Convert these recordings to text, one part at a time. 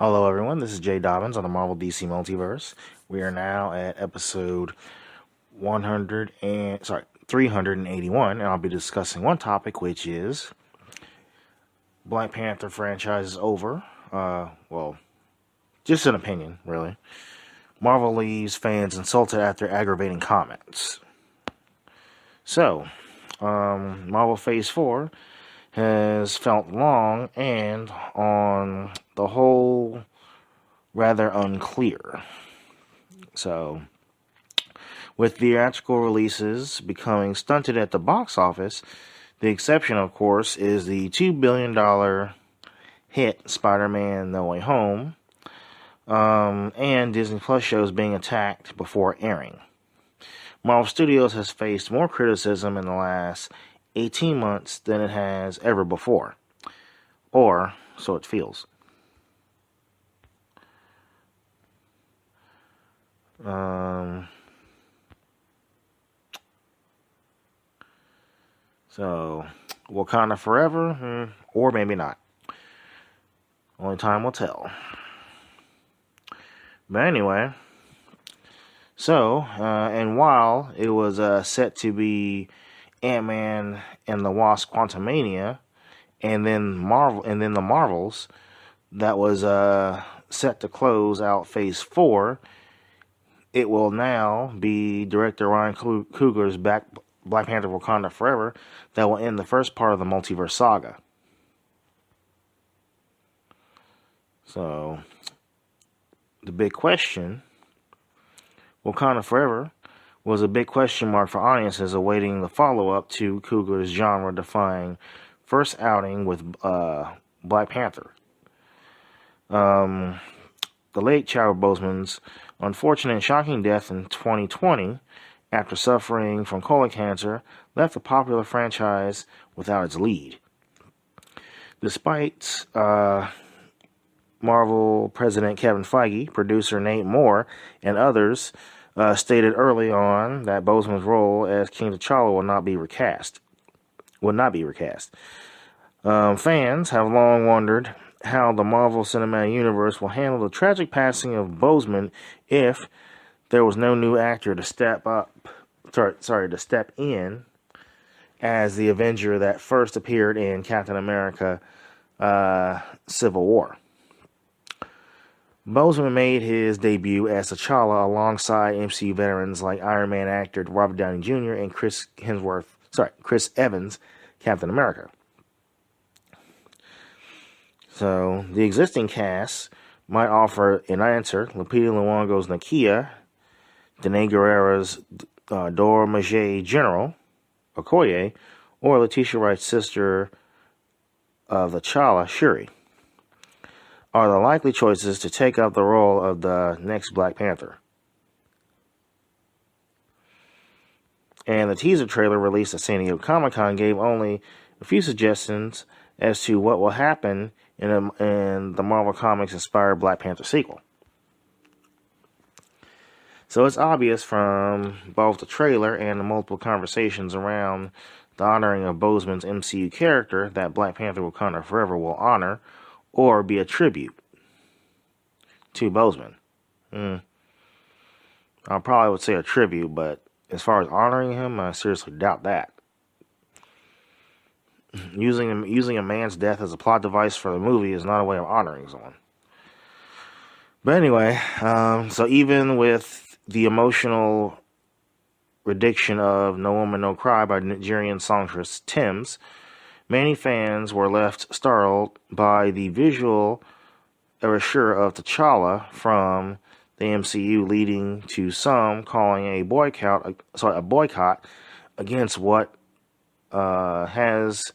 Hello, everyone. This is Jay Dobbins on the Marvel DC Multiverse. We are now at episode 381, and I'll be discussing one topic, which is Black Panther franchise is over. Well, just an opinion, really. Marvel leaves fans insulted after aggravating comments. So, Marvel Phase 4 has felt long and, on the whole, rather unclear. So, with theatrical releases becoming stunted at the box office, the exception, of course, is the $2 billion hit Spider-Man No Way Home, and Disney Plus shows being attacked before airing. Marvel Studios has faced more criticism in the last 18 months than it has ever before. Or, so it feels. So, Wakanda Forever, or maybe not. Only time will tell. But anyway, so, and while it was set to be Ant-Man and the Wasp: Quantumania, and then the Marvels, that was set to close out Phase 4, it will now be director Ryan Coogler's Black Panther: Wakanda Forever that will end the first part of the multiverse saga. So, the big question, Wakanda Forever, was a big question mark for audiences awaiting the follow-up to Coogler's genre-defying first outing with Black Panther. The late Chadwick Boseman's unfortunate and shocking death in 2020, after suffering from colon cancer, left the popular franchise without its lead. Despite Marvel President Kevin Feige, producer Nate Moore, and others stated early on that Boseman's role as King T'Challa would not be recast. Fans have long wondered how the Marvel Cinematic Universe will handle the tragic passing of Boseman if there was no new actor to step in as the Avenger that first appeared in Captain America: Civil War. Boseman made his debut as T'Challa alongside MCU veterans like Iron Man actor Robert Downey Jr. and Chris Evans, Captain America. So, the existing cast might offer an answer: Lupita Nyong'o's Nakia, Danai Gurira's Dora Milaje General Okoye, or Letitia Wright's sister of T'Challa, Shuri, are the likely choices to take up the role of the next Black Panther. And the teaser trailer released at San Diego Comic-Con gave only a few suggestions as to what will happen in the Marvel Comics-inspired Black Panther sequel. So it's obvious from both the trailer and the multiple conversations around the honoring of Boseman's MCU character that Black Panther: Wakanda Forever will honor or be a tribute to Boseman. I probably would say a tribute, but as far as honoring him, I seriously doubt that. Using a man's death as a plot device for the movie is not a way of honoring someone. But anyway, so even with the emotional rendition of No Woman No Cry by Nigerian songstress Tems, many fans were left startled by the visual erasure of T'Challa from the MCU, leading to some calling a boycott against what has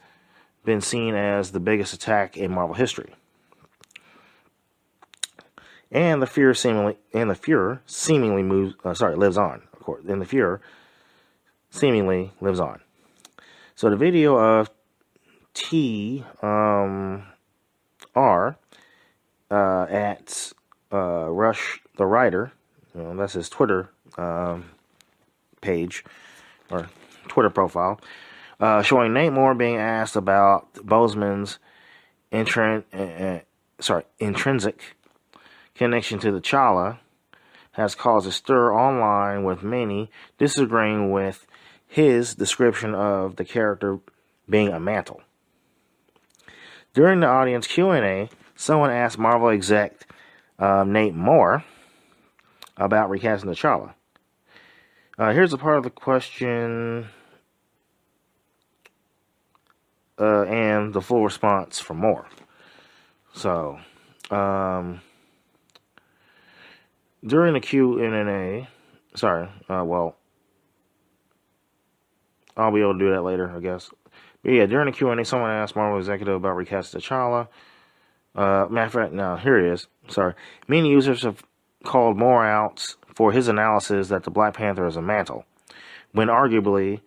been seen as the biggest attack in Marvel history. And the fear seemingly lives on. Of course, and the fear seemingly lives on. So the video of TR at Rush the Writer, that's his Twitter page or Twitter profile, showing Nate Moore being asked about Boseman's intrinsic connection to T'Challa has caused a stir online, with many disagreeing with his description of the character being a mantle. During the audience Q&A, someone asked Marvel exec Nate Moore about recasting T'Challa. Here's a part of the question and the full response from Moore. So, during the Q&A, I'll be able to do that later, I guess. But yeah, during the Q&A, someone asked Marvel executive about recasting T'Challa. Matter of fact, no, here it is. Sorry. Many users have called Moore out for his analysis that the Black Panther is a mantle, when arguably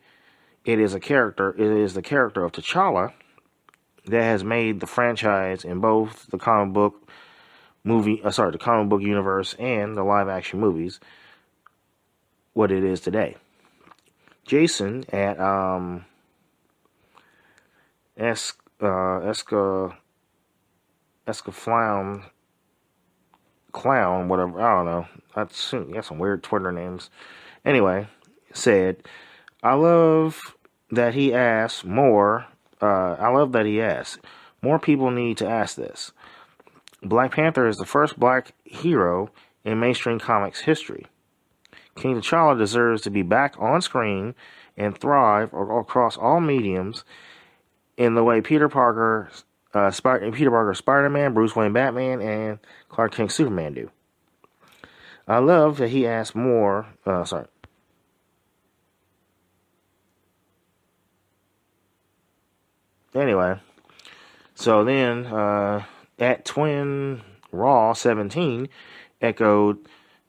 it is the character of T'Challa that has made the franchise in both the comic book universe and the live action movies what it is today. Jason at Escaflown Clown, whatever, I don't know. That's some weird Twitter names. Anyway, said, I love that he asked. More people need to ask this. Black Panther is the first black hero in mainstream comics history. King T'Challa deserves to be back on screen and thrive across all mediums in the way Peter Parker, Spider-Man, Bruce Wayne, Batman, and Clark Kent, Superman do. I love that he asked more. Anyway, so then at Twin Raw 17 echoed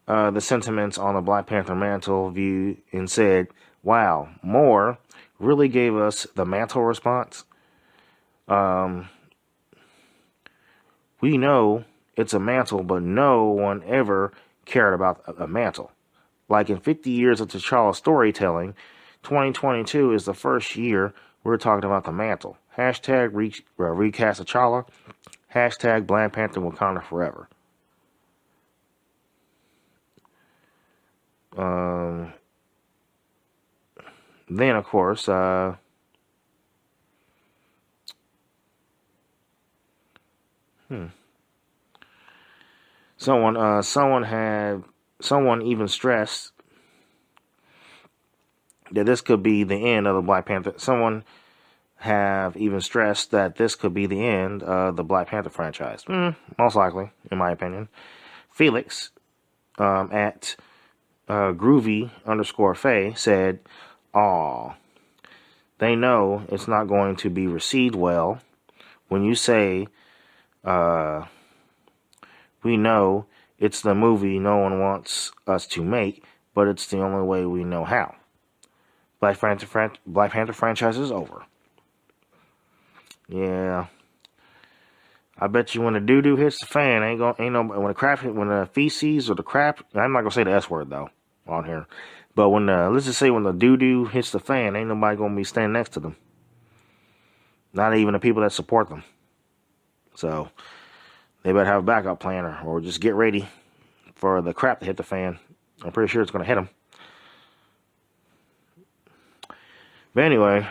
the sentiments on the Black Panther mantle view and said, "Wow, Moore really gave us the mantle response. We know it's a mantle, but no one ever cared about a mantle. Like in 50 years of T'Challa storytelling, 2022 is the first year we're talking about the mantle. Hashtag recast T'Challa. Hashtag Black Panther Wakanda forever." Then, of course, someone even stressed that this could be the end of the Black Panther. Someone have even stressed that this could be the end of the Black Panther franchise. Most likely, in my opinion. Felix at Groovy_Faye said, "Aw, they know it's not going to be received well when you say, we know it's the movie no one wants us to make, but it's the only way we know how. Black Panther franchise is over." Yeah, I bet you when the doo-doo hits the fan, when the feces or the crap, I'm not gonna say the S word though on here, but let's just say when the doo-doo hits the fan, ain't nobody gonna be standing next to them. Not even the people that support them. So they better have a backup plan or just get ready for the crap to hit the fan. I'm pretty sure it's gonna hit them. But anyway,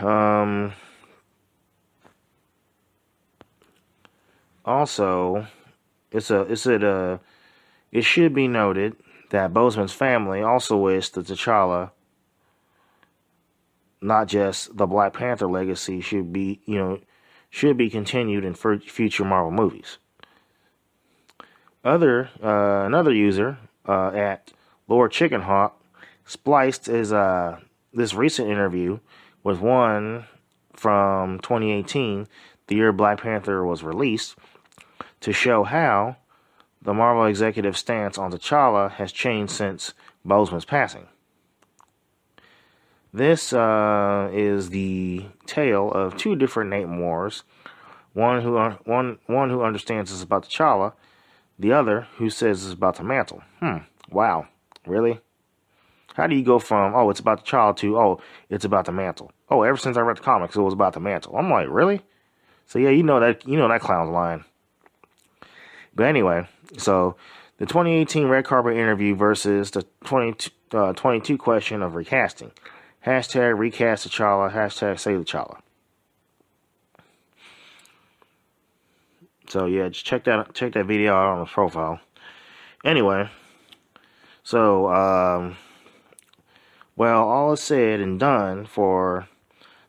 also, it should be noted that Boseman's family also wished that T'Challa, not just the Black Panther legacy, should be continued in future Marvel movies. Another user at Lord Chickenhawk spliced this recent interview with one from 2018, the year Black Panther was released, to show how the Marvel executive stance on T'Challa has changed since Boseman's passing. This is the tale of two different Nate Moores, one who understands it's about T'Challa, the other who says it's about the mantle. Wow, really? How do you go from, oh, it's about T'Challa to, oh, it's about the mantle? Oh, ever since I read the comics, it was about the mantle. I'm like, really? So yeah, you know that clown's lying. But anyway, so The 2018 red carpet interview versus the 22 question of recasting. Hashtag recast T'Challa. Hashtag save T'Challa. So yeah, just check that video out on his profile. Anyway, so well, all is said and done for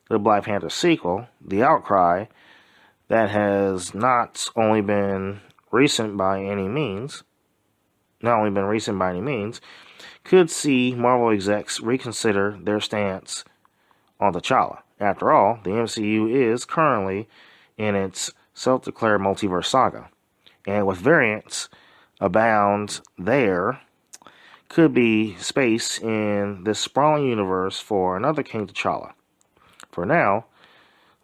the Black Panther sequel, the outcry that has not only been recent by any means, could see Marvel execs reconsider their stance on T'Challa. After all, the MCU is currently in its self-declared multiverse saga, and with variants abound there, could be space in this sprawling universe for another King T'Challa. For now,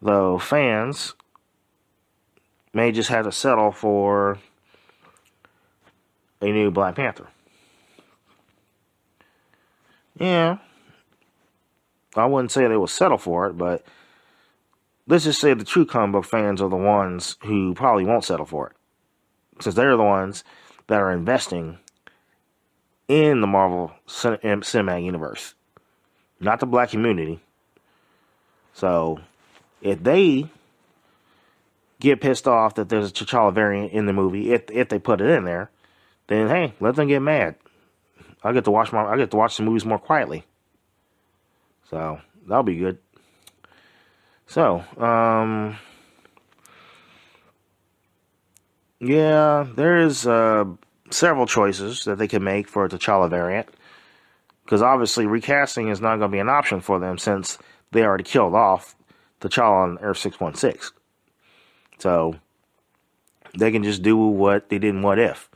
though, fans may just have to settle for a new Black Panther. Yeah, I wouldn't say they will settle for it, but let's just say the true comic book fans are the ones who probably won't settle for it, since they're the ones that are investing in the Marvel Cinematic Universe, not the black community. So, if they get pissed off that there's a T'Challa variant in the movie, if they put it in there, then hey, let them get mad. I get to watch the movies more quietly. So that'll be good. So, yeah, there's several choices that they can make for a T'Challa variant, because obviously recasting is not going to be an option for them since they already killed off T'Challa on Earth 616. So they can just do what they did in What If.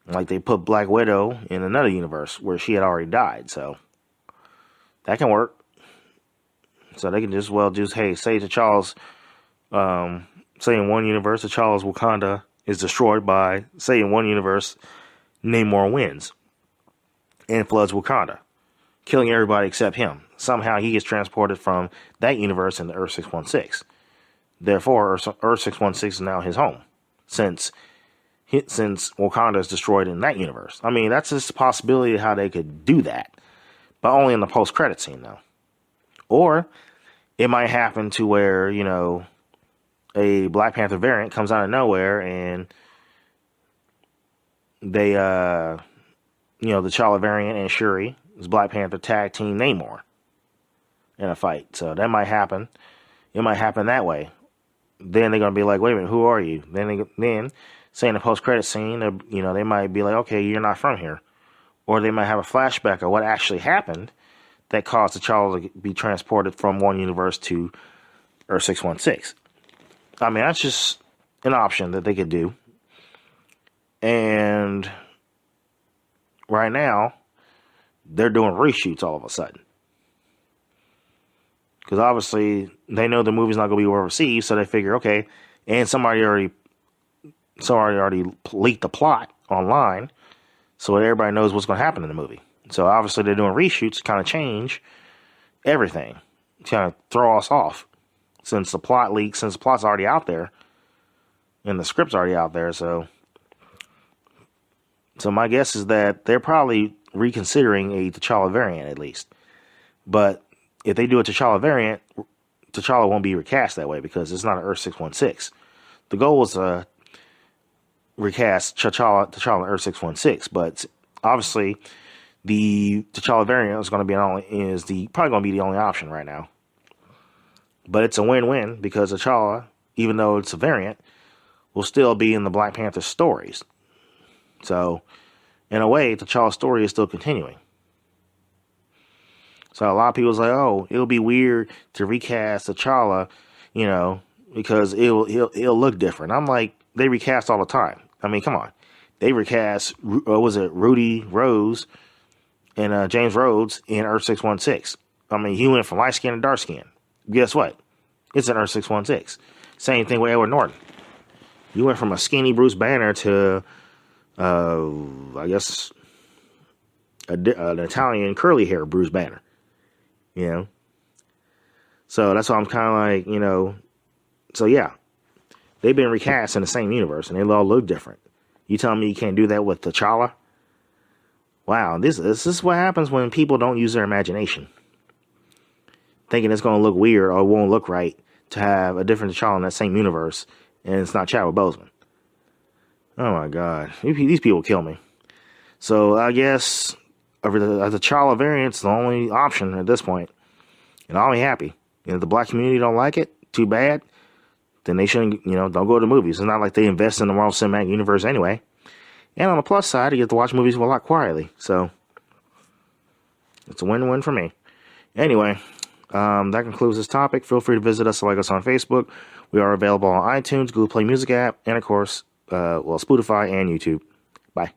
Like they put Black Widow in another universe where she had already died. So that can work. So they can just hey, say T'Challa's, say in one universe, T'Challa's Wakanda is destroyed by, say in one universe, Namor wins and floods Wakanda, killing everybody except him. Somehow he gets transported from that universe into Earth 616. Therefore, Earth 616 is now his home, since Wakanda is destroyed in that universe. I mean, that's just a possibility of how they could do that, but only in the post-credit scene, though. Or it might happen to where, a Black Panther variant comes out of nowhere and they, the T'Challa variant and Shuri is Black Panther tag team Namor in a fight. So that might happen. It might happen that way. Then they're going to be like, wait a minute, who are you? Then say in the post-credit scene, they might be like, okay, you're not from here. Or they might have a flashback of what actually happened that caused T'Challa to be transported from one universe to Earth 616. I mean, that's just an option that they could do. And right now, they're doing reshoots all of a sudden. Because obviously, they know the movie's not going to be well received, so they figure, okay, and somebody already leaked the plot online, so everybody knows what's going to happen in the movie. So obviously, they're doing reshoots to kind of change everything, kind of throw us off, since the plot's already out there, and the script's already out there. So my guess is that they're probably reconsidering a T'Challa variant at least. But if they do a T'Challa variant, T'Challa won't be recast that way because it's not an Earth 616. The goal was to recast T'Challa in Earth 616, but obviously the T'Challa variant is probably going to be the only option right now. But it's a win-win because T'Challa, even though it's a variant, will still be in the Black Panther stories. So, in a way, T'Challa's story is still continuing. So a lot of people's like, oh, it'll be weird to recast T'Challa, because it'll look different. I'm like, they recast all the time. I mean, come on. They recast, Rudy Rose and James Rhodes in Earth 616. I mean, he went from light skin to dark skin. Guess what? It's in Earth 616. Same thing with Edward Norton. You went from a skinny Bruce Banner to, I guess, an Italian curly hair Bruce Banner. So that's why I'm kind of like, so yeah, they've been recast in the same universe and they all look different. You telling me you can't do that with T'Challa? Wow, this is what happens when people don't use their imagination. Thinking it's going to look weird or won't look right to have a different T'Challa in that same universe, and it's not Chadwick Boseman. Oh my God, these people kill me. So I guess the T'Challa variant's the only option at this point, and I'll be happy. And if the black community don't like it, too bad. Then they shouldn't, don't go to the movies. It's not like they invest in the Marvel Cinematic Universe anyway. And on the plus side, you get to watch movies a lot quietly. So it's a win-win for me. Anyway, that concludes this topic. Feel free to visit us and like us on Facebook. We are available on iTunes, Google Play Music app, and of course, Spotify and YouTube. Bye.